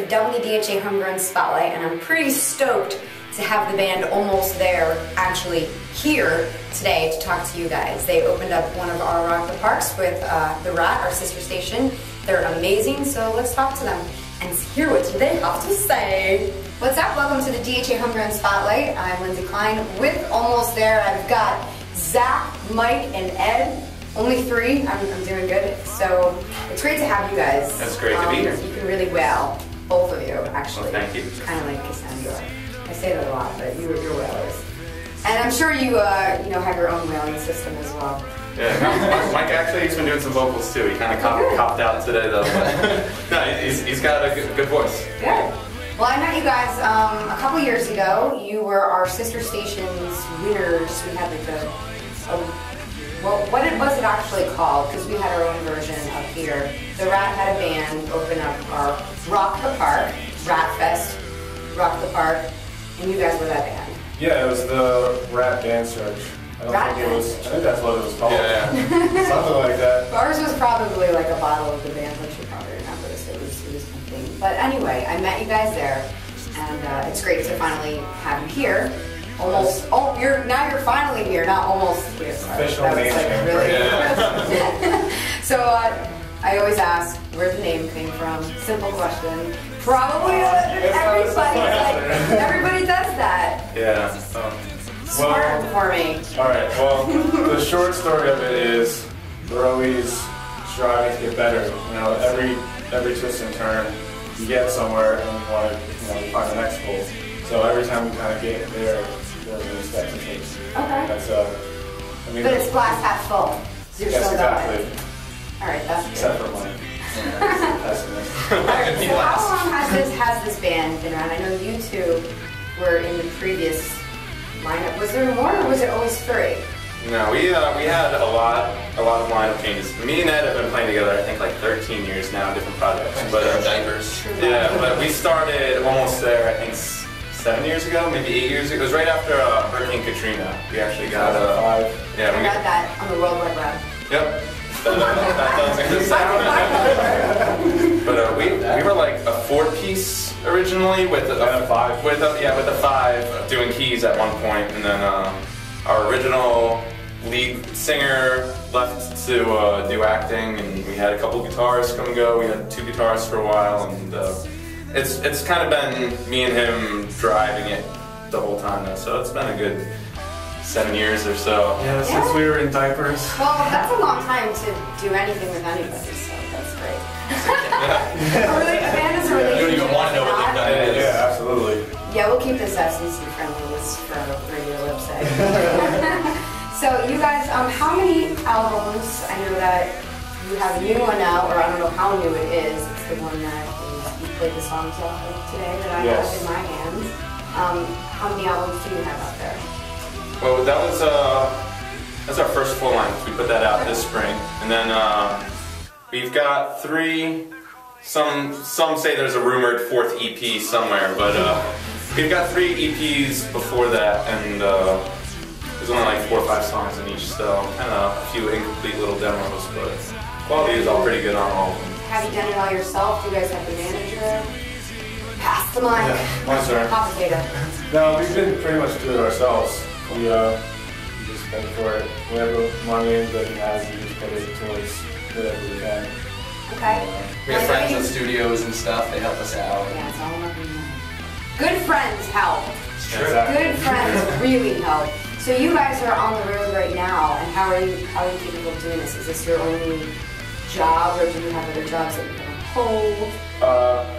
the WDHA Homegrown Spotlight, and I'm pretty stoked to have the band Almost There actually here today to talk to you guys. They opened up one of our Rock the Parks with The Rat, our sister station. They're amazing, so let's talk to them and hear what they have to say. What's up? Welcome to the DHA Homegrown Spotlight. I'm Lindsay Klein with Almost There. I've got Zach, Mike, and Ed. Only three. I'm doing good. So it's great to have you guys. It's great to be here. You can really wail, both of you, actually. Well, thank you. Kind of like Cassandra. I say that a lot, but you're whalers. And I'm sure you have your own whaling system as well. Yeah, Mike actually he's been doing some vocals too. He kind of copped out today though. But no, he's got a good voice. Good. Well, I met you guys a couple years ago. You were our sister station's winners. We had like what was it actually called? Because we had our own version up here. The Rat had a band open up our Rock the Park, Rat Fest, Rock the Park, and you guys were that band. Yeah, it was the Rat Band Search. I think that's what it was called. Yeah. Something like that. Ours was probably like a bottle of the band, which you probably remember. So it was something. But anyway, I met you guys there, and it's great to finally have you here. Almost. Oh, now you're finally here, not almost here. Official name change. Really. Yeah. So I always ask where the name came from. Simple question. Probably everybody does that. Yeah. Smart for me. All right. Well, the short story of it is we're always striving to get better. You know, every twist and turn, you get somewhere and you want to find the next goal. So every time we kind of get there, there's a new step to take. Okay. That's but it's glass half full. So you're still exactly. going. All right, that's good. Except for mine. Pessimist. All right, so how long has this band been around? I know you two were in the previous lineup. Was there more, or was it always three? No, we had a lot of lineup changes. Me and Ed have been playing together, I think, like 13 years now, different projects. But diapers. Yeah, but we started Almost There, I think 7 years ago, maybe 8 years ago. It was right after Hurricane Katrina. We actually got Yeah, we got that on the World Wide Web. Yep. That does exist. But we were like a 4-piece originally with a 5. With a 5 doing keys at one point, and then our original lead singer left to do acting, and we had a couple guitarists come and go. We had 2 guitarists for a while, and it's kind of been me and him driving it the whole time now. So it's been a good 7 years or so. Yeah, since we were in diapers. Well, that's a long time to do anything with anybody, so that's great. A band is a relationship. You don't even want to know what they've done. Yeah, absolutely. Yeah, we'll keep this FCC friendly list for a radio website. So you guys, how many albums? I know that you have a new one now, or I don't know how new it is. It's the one that you played the songs off of today that I have in my hands. How many albums do you have out there? Well, that's our first full length. We put that out this spring, and then we've got 3. Some say there's a rumored 4th EP somewhere, but we've got 3 EPs before that, and there's only like 4 or 5 songs in each, so kind of a few incomplete little demos, but quality is all pretty good on all of them. Have you done it all yourself? Do you guys have the manager? Pass the mic. Yeah, sir. Hot potato. No, we've been pretty much doing it ourselves. We just pay for it. Whatever money that he has, we just put it towards whatever we can. Okay. We have friends in studios and stuff. They help us out. Yeah, it's all about the money. Good friends help. Exactly. Good friends really help. So you guys are on the road right now, and how are you capable of doing this? Is this your only job, or do you have other jobs that you can hold?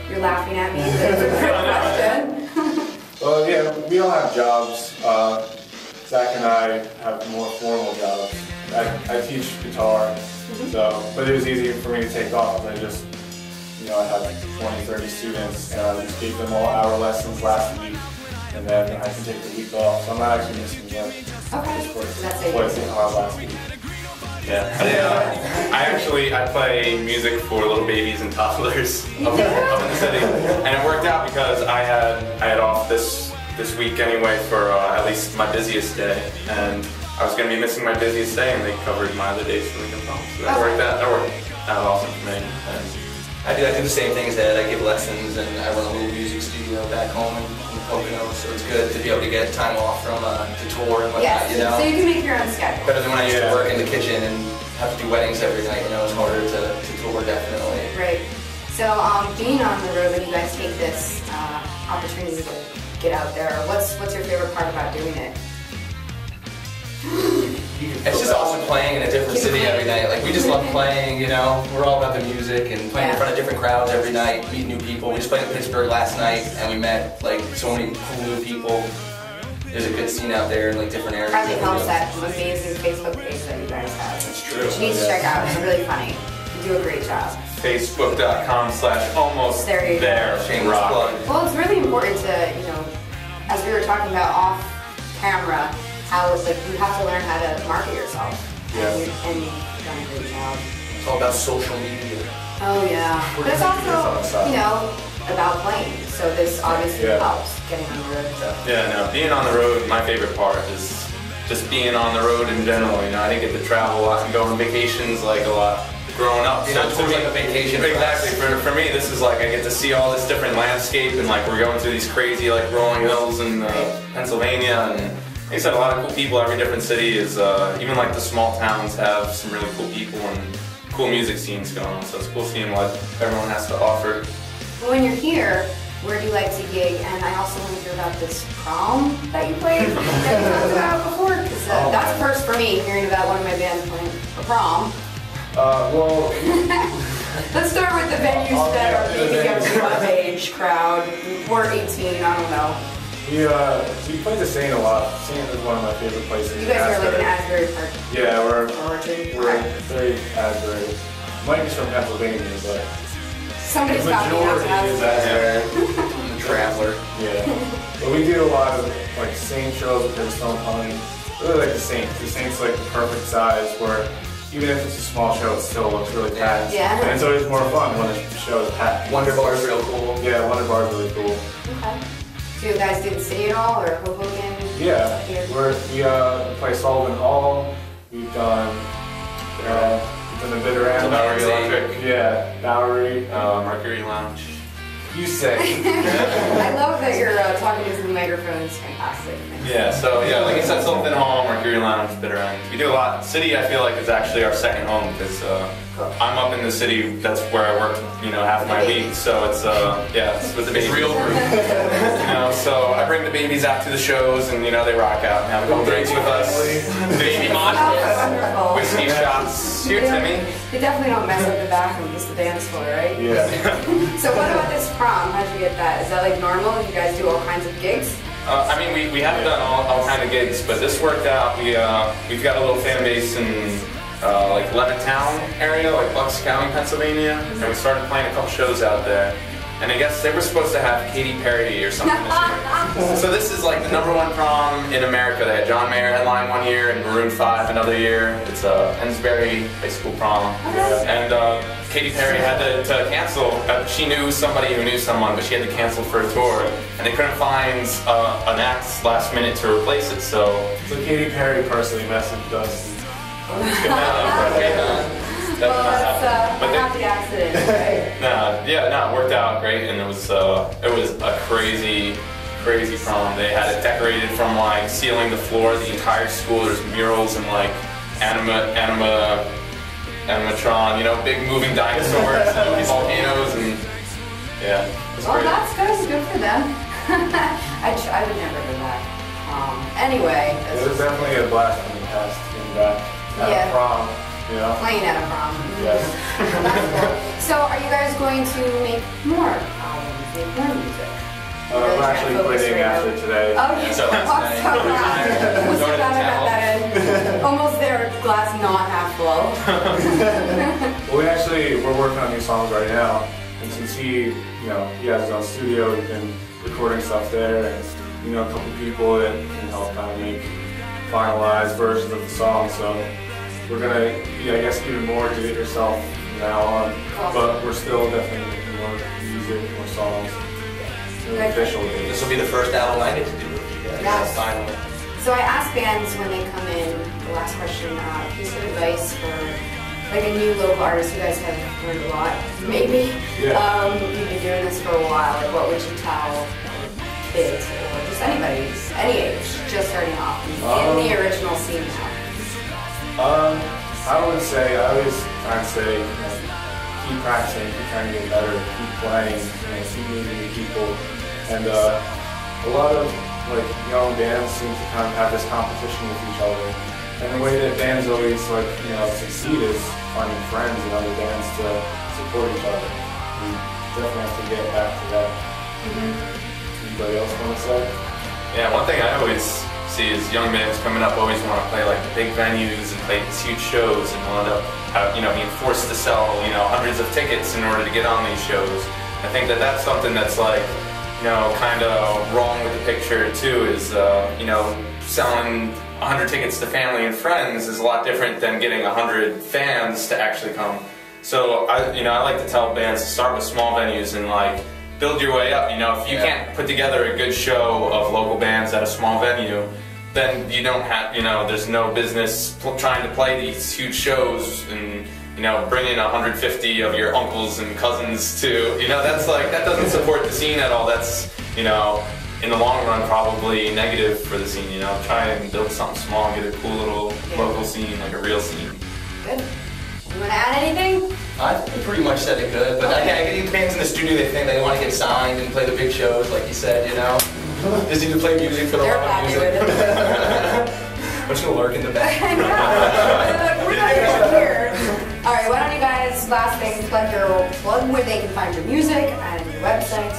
You're laughing at me. That's a good question. Well, yeah, we all have jobs. Zach and I have more formal jobs. I teach guitar, but it was easy for me to take off. I just, I had 20, 30 students, and I just gave them all hour lessons last week, and then I can take the week off. So I'm not actually missing one. Okay. That's last week. Yeah. I play music for little babies and toddlers up in the city, and it worked out because I had off this week anyway for at least my busiest day, and I was going to be missing my busiest day, and they covered my other days for me to come home. So that worked out awesome for me. And I do the same thing as Ed. I give lessons and I run a little music studio back home in Pocono, so it's good to be able to get time off from the tour and whatnot, you know? So you can make your own schedule. Better than when I used to work in the kitchen and have to do weddings every night, you know, it's harder to tour definitely. Right. So being on the road, when you guys take this opportunity to get out there, what's your favorite part about doing it? It's just awesome playing in a different city every night. Like, we just love playing, you know? We're all about the music and playing in front of different crowds every night, meet new people. We just played in Pittsburgh last night and we met, like, so many cool new people. There's a good scene out there in, like, different areas. Probably helps that amazing Facebook page that you guys have. That's true. Which you need to check out. It's really funny. You do a great job. Facebook.com/almost there. Shameless plug. Well, it's really important to, you know, as we were talking about off camera, how it's like you have to learn how to market yourself. Yeah. And you've done a great job. It's all about social media. Oh yeah. But it's also, you know, about playing. So this obviously helps getting on the road. Yeah, no, being on the road, my favorite part is just being on the road in general. You know, I didn't get to travel a lot and go on vacations like a lot growing up. You know, So it's like a vacation. exactly. For me, this is like I get to see all this different landscape and like we're going through these crazy like rolling hills in Pennsylvania and. Like I said, a lot of cool people. Every different city is, even like the small towns have some really cool people and cool music scenes going on. So it's cool seeing what everyone has to offer. Well, when you're here, where do you like to gig? And I also want to hear about this prom that you played that you talked about before. Because that's first for me, hearing about one of my bands playing a prom. Well, Let's start with the venues that are maybe up to my age crowd. We're 18, I don't know. we play the Saint a lot. Saint is one of my favorite places. You guys are like in Asbury Park. Yeah, we're Okay. very Asbury. Mike is from Pennsylvania, but Somebody's the got me out majority is to Asbury. I'm a traveler. Yeah. But we do a lot of like Saint shows with Stone Pony. Really like the Saint. The Saint's like the perfect size where even if it's a small show, it still looks really packed. Yeah. And it's always more fun when the show is packed. Wonder Bar is real cool. Yeah, Wonder Bar is really cool. Okay. Do you guys do the city at all, or Hoboken? Yeah, we play Sullivan Hall. We've done the Bitter End. Bowery Electric. Yeah, Bowery. Mercury Lounge. You say. I love that you're talking into the microphone. It's fantastic. Yeah, so yeah, like I said, Sullivan Hall, Mercury Lounge, Bitter End. We do a lot. City, I feel like, is actually our second home because I'm up in the city. That's where I work, you know, half my week. So it's it's with the babies. Real group. You know, so I bring the babies out to the shows, and you know they rock out and have a couple drinks with us. Baby mosh Wonderful. whiskey shots. Here, Timmy. You definitely don't mess up the bathroom, just the dance floor, right? Yeah. So what about this prom? How'd you get that? Is that like normal? You guys do all kinds of gigs? I mean, we haven't done all kind of gigs, but this worked out. We've got a little fan base in like Levittown area, like Bucks County, Pennsylvania, and we started playing a couple shows out there. And I guess they were supposed to have Katy Perry or something this year. So this is like the #1 prom in America. They had John Mayer headline one year and Maroon 5 another year. It's a Pennsbury High School prom. And Katy Perry had to cancel. She knew somebody who knew someone, but she had to cancel for a tour. And they couldn't find an act last minute to replace it, so Katy Perry personally messaged us. Well, that's a happy accident, right? it worked out great, and it was a crazy prom. They had it decorated from like ceiling to floor, the entire school. There's murals and like animatron, you know, big moving dinosaurs and volcanoes, and yeah. Well, that's good for them. I would never do that. Anyway, It was definitely a blast from the past being back at a prom. You know? Playing at a prom. Yes. That's cool. So are you guys going to make more albums, make more music? We're actually quitting after today. Oh, yeah. So last night. Almost forgot about that. Almost there, glass not half full. Well, we're working on new songs right now. And since he has his own studio, he's been recording stuff there, and a couple people that can help kind of make finalized versions of the song. So we're gonna, I guess, even more do it yourself from now on. But we're still definitely making more music, more songs. Official. This will be the first album I get to do with you guys. Yes. Finally. So I ask bands when they come in, the last question, piece of advice for like a new local artist, you guys have learned a lot, maybe. Yeah. You've been doing this for a while. Like, what would you tell kids or just anybody, any age, just starting off in the original scene now? I would say, I always try to say, keep practicing, keep trying to get better, keep playing, keep meeting new people. And a lot of like young bands seem to kind of have this competition with each other. And the way that bands always succeed is finding friends and other bands to support each other. We definitely have to get back to that. Anybody else want to say? Yeah, one thing I always see is young bands coming up always want to play like the big venues and play these huge shows and end up being forced to sell hundreds of tickets in order to get on these shows. I think that that's something that's like kind of wrong with the picture too. Is selling 100 tickets to family and friends is a lot different than getting 100 fans to actually come. So I like to tell bands to start with small venues and like build your way up. If you can't put together a good show of local bands at a small venue, then you don't have, there's no business trying to play these huge shows and, bring in 150 of your uncles and cousins to, that's like, that doesn't support the scene at all. That's, in the long run, probably negative for the scene, Try and build something small, get a cool little local scene, like a real scene. Good. You want to add anything? I pretty much said it good, but I get bands in the studio, they think they want to get signed and play the big shows, like you said, Just need to play music for the love of music. I'm just gonna lurk in the back. We're not even here. Alright, why don't you guys, last thing, plug where they can find your music and your websites.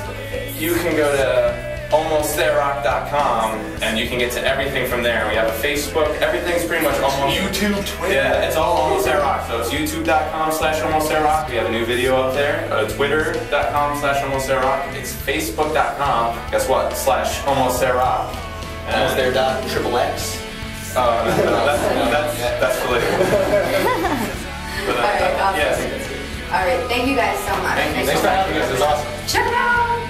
You can go to almostthererock.com and you can get to everything from there. We have a Facebook, everything's pretty much almost YouTube, Twitter. Yeah, it's all Almost There Rock. So it's youtube.com/almosttthererock. We have a new video up there. Twitter.com/almosttthererock. It's facebook.com. Guess what? /almosttthererock. Almost there dot XXX. That's for later. Alright, awesome. Alright, thank you guys so much. Thank you. Thanks for having us. It was awesome. Check it out!